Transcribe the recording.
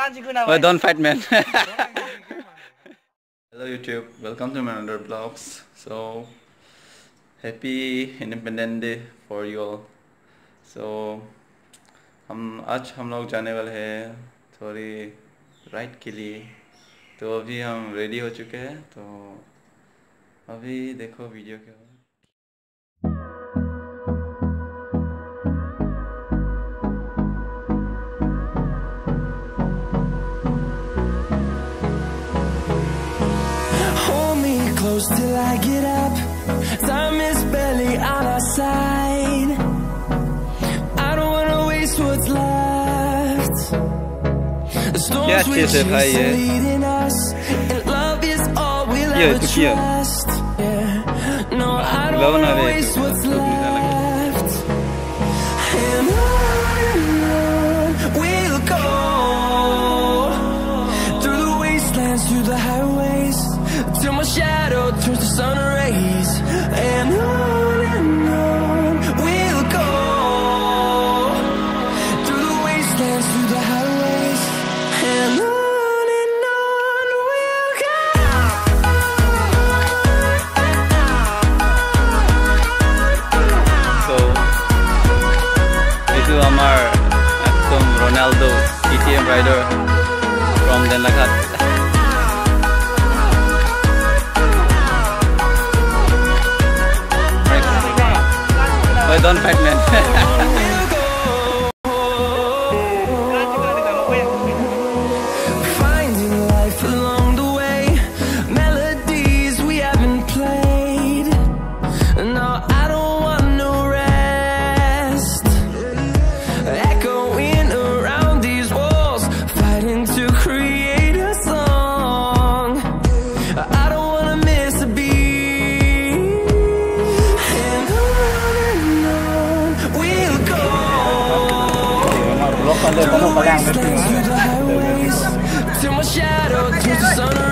Oh, don't fight, man. Hello YouTube, welcome to my another vlogs. So happy Independence Day for you all. So आज हम लोग जाने वाले हैं थोड़ी राइड के लिए. तो अभी हम रेडी हो चुके हैं. तो अभी देखो वीडियो क्या हो. Close till I get up. Time is barely on our side. I don't wanna waste what's left. The storms we chase are leading us, and love is all we'll ever trust. Yeah. No, I don't wanna waste what's left. And on we'll go, through the wastelands, through the highways, till my shadow turns to sun rays. And on we'll go, through the wastelands, through the highways. And on we'll go. So itu Amar Tom Ronaldo KTM rider from Denlagat. Don't fight, man. Finding life along the way, melodies we haven't played. No, I don't want no rest. Echoing around these walls, fighting to create a song. I don't wanna miss a beat. Kalau Till my shadow turns to sun.